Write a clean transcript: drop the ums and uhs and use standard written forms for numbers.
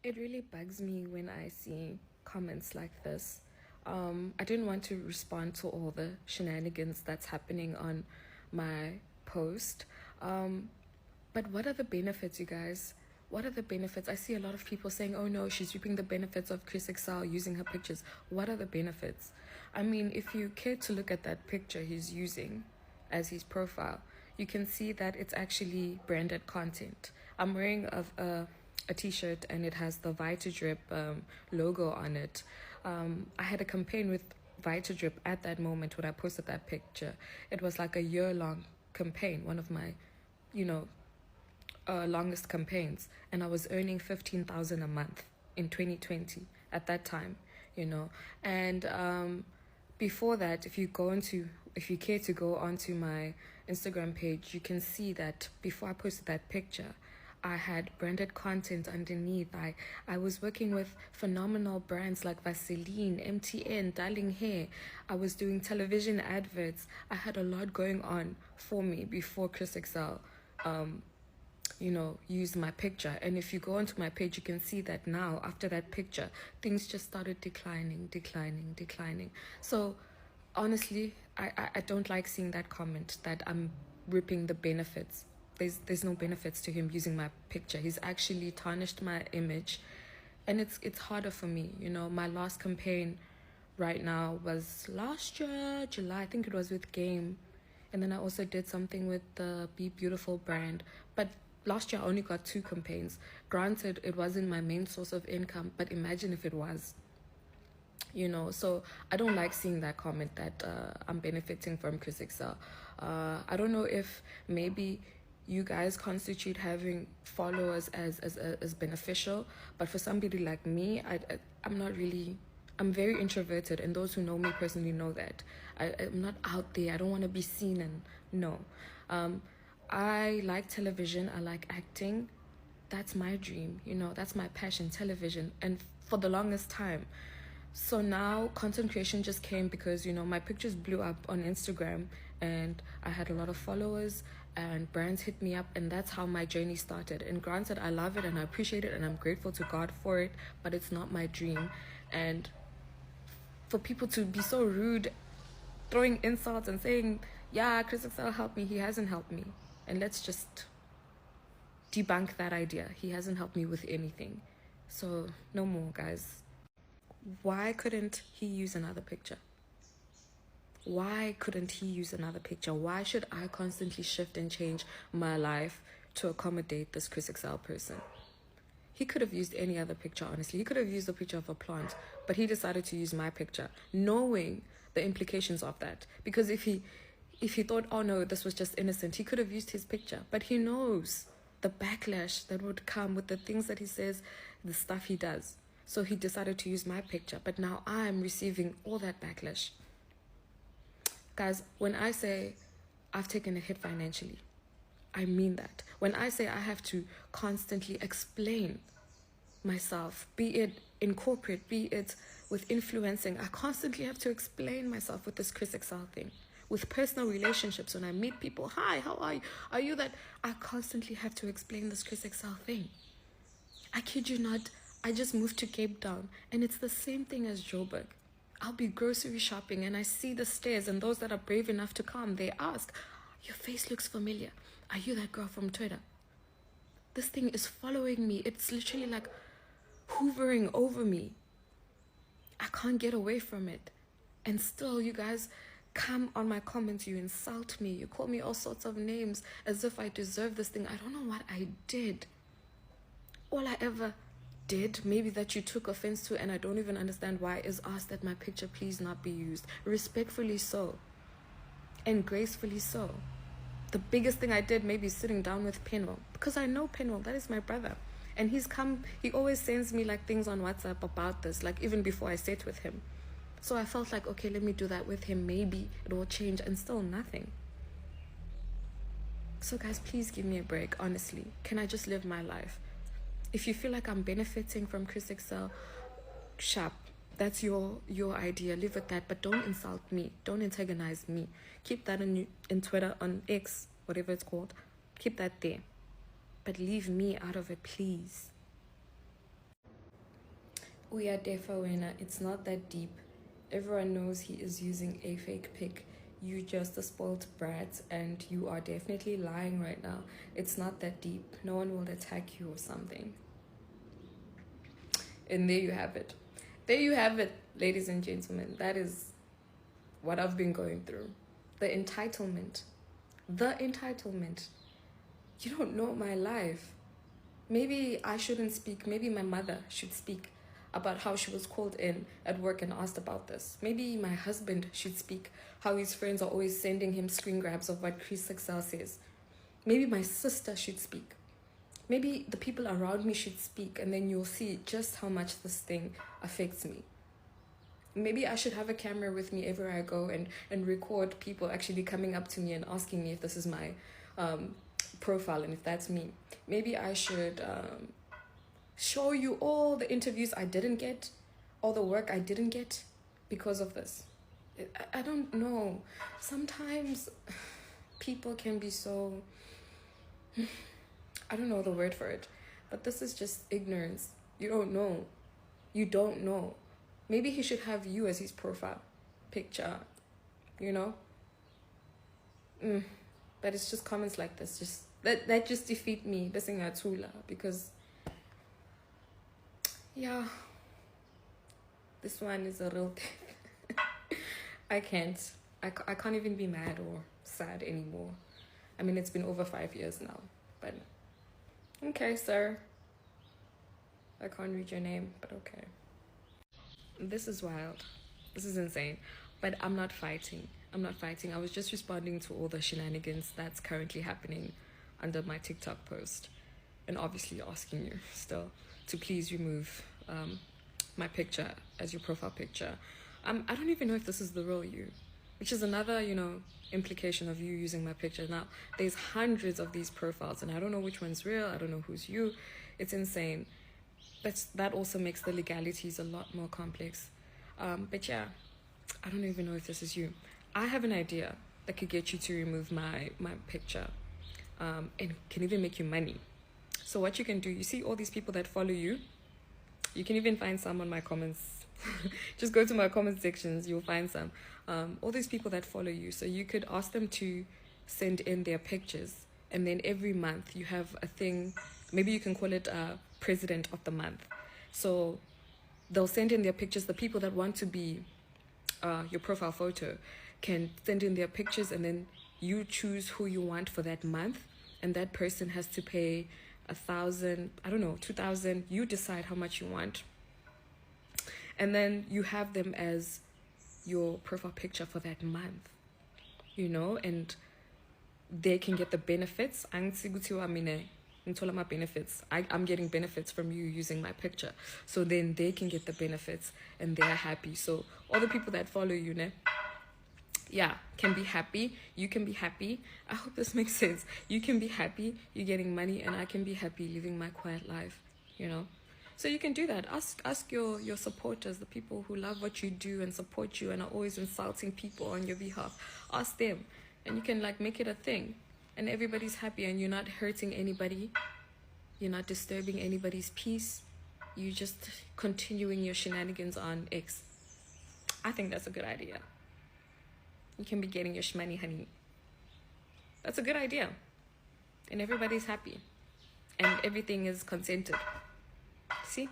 It really bugs me when I see comments like this. I didn't want to respond to all the shenanigans that's happening on my post. But what are the benefits, you guys? What are the benefits? I see a lot of people saying, oh no, she's reaping the benefits of Chris Excel using her pictures. What are the benefits? I mean, if you care to look at that picture he's using as his profile, you can see that it's actually branded content. I'm wearing a t-shirt and it has the Vitadrip logo on it. I had a campaign with Vitadrip at that moment when I posted that picture. It was like a year-long campaign, one of my, you know, longest campaigns, and I was earning 15,000 a month in 2020 at that time, and before that, if you care to go onto my Instagram page, you can see that before I posted that picture, I had branded content underneath. I was working with phenomenal brands like Vaseline, MTN, Darling Hair. I was doing television adverts. I had a lot going on for me before Chris Excel used my picture. And if you go onto my page, you can see that now, after that picture, things just started declining. So honestly, I don't like seeing that comment that I'm ripping the benefits. There's no benefits to him using my picture. He's actually tarnished my image, and it's harder for me. My last campaign right now was last year, July. I think it was with Game. And then I also did something with the Be Beautiful brand. But last year I only got 2 campaigns. Granted, it wasn't my main source of income, but imagine if it was. So I don't like seeing that comment that I'm benefiting from Chris Excel. I don't know if maybe you guys constitute having followers as beneficial, but for somebody like me, I'm very introverted, and those who know me personally know that. I'm not out there. I don't want to be seen, and no. I like television. I like acting. That's my dream, that's my passion, television, and for the longest time. So now content creation just came because, my pictures blew up on Instagram and I had a lot of followers and brands hit me up, and that's how my journey started. And granted, I love it and I appreciate it and I'm grateful to God for it, but it's not my dream. And for people to be so rude, throwing insults and saying, yeah, Chris Excel helped me, he hasn't helped me. And let's just debunk that idea. He hasn't helped me with anything. So no more, guys. Why couldn't he use another picture? Why couldn't he use another picture? Why should I constantly shift and change my life to accommodate this Chris Excel person? He could have used any other picture, honestly. He could have used a picture of a plant, but he decided to use my picture, knowing the implications of that. Because if he thought, oh no, this was just innocent, he could have used his picture. But he knows the backlash that would come with the things that he says, the stuff he does. So he decided to use my picture, but now I'm receiving all that backlash. Guys, when I say I've taken a hit financially, I mean that. When I say I have to constantly explain myself, be it in corporate, be it with influencing, I constantly have to explain myself with this Chris Excel thing. With personal relationships, when I meet people, hi, how are you? Are you that? I constantly have to explain this Chris Excel thing. I kid you not, I just moved to Cape Town, and it's the same thing as Joburg. I'll be grocery shopping and I see the stairs, and those that are brave enough to come, they ask, your face looks familiar. Are you that girl from Twitter? This thing is following me. It's literally like hoovering over me. I can't get away from it. And still, you guys come on my comments, you insult me, you call me all sorts of names as if I deserve this thing. I don't know what I did. All I ever did, maybe that you took offense to, and I don't even understand why, is ask that my picture please not be used. Respectfully so. And gracefully so. The biggest thing I did maybe is sitting down with Penwell, because I know Penwell, that is my brother. And he always sends me like things on WhatsApp about this, like even before I sit with him. So I felt like, okay, let me do that with him. Maybe it will change, and still nothing. So guys, please give me a break, honestly. Can I just live my life? If you feel like I'm benefiting from Chris Excel, sharp. That's your idea. Live with that, but don't insult me. Don't antagonize me. Keep that in Twitter, on X, whatever it's called. Keep that there. But leave me out of it, please. We are winner. It's not that deep. Everyone knows he is using a fake pic. You just a spoiled brat, and you are definitely lying right now. It's not that deep. No one will attack you or something. And there you have it. There you have it, ladies and gentlemen. That is what I've been going through. The entitlement. The entitlement. You don't know my life. Maybe I shouldn't speak. Maybe my mother should speak about how she was called in at work and asked about this. Maybe my husband should speak how his friends are always sending him screen grabs of what Chris Excel says. Maybe my sister should speak. Maybe the people around me should speak, and then you'll see just how much this thing affects me. Maybe I should have a camera with me everywhere I go and record people actually coming up to me and asking me if this is my profile and if that's me. Maybe I should show you all the interviews I didn't get, all the work I didn't get because of this. I don't know. Sometimes people can be so... I don't know the word for it, but this is just ignorance. You don't know. You don't know. Maybe he should have you as his profile picture, you know? But it's just comments like this. Just that just defeat me, because, yeah, this one is a real thing. I can't even be mad or sad anymore. I mean, it's been over 5 years now, but okay, sir. I can't read your name, but okay. This is wild. This is insane. But I'm not fighting. I was just responding to all the shenanigans that's currently happening under my TikTok post. And obviously asking you still to please remove my picture as your profile picture. I don't even know if this is the real you, which is another, implication of you using my picture. Now, there's hundreds of these profiles, and I don't know which one's real. I don't know who's you. It's insane. That also makes the legalities a lot more complex. But yeah, I don't even know if this is you. I have an idea that could get you to remove my picture and can even make you money. So what you can do, you see all these people that follow you. You can even find some on my comments. Just go to my comment sections. You'll find some. All these people that follow you. So you could ask them to send in their pictures. And then every month you have a thing. Maybe you can call it President of the Month. So they'll send in their pictures. The people that want to be your profile photo can send in their pictures, and then you choose who you want for that month. And that person has to pay 1,000, I don't know, 2,000. You decide how much you want. And then you have them as your profile picture for that month, and they can get the benefits. I'm getting benefits from you using my picture. So then they can get the benefits and they're happy. So all the people that follow you, can be happy. You can be happy. I hope this makes sense. You can be happy, you're getting money, and I can be happy living my quiet life, So you can do that. Ask your supporters, the people who love what you do and support you and are always insulting people on your behalf. Ask them, and you can make it a thing. And everybody's happy, and you're not hurting anybody. You're not disturbing anybody's peace. You're just continuing your shenanigans on X. I think that's a good idea. You can be getting your shmoney, honey. That's a good idea. And everybody's happy. And everything is consented. See?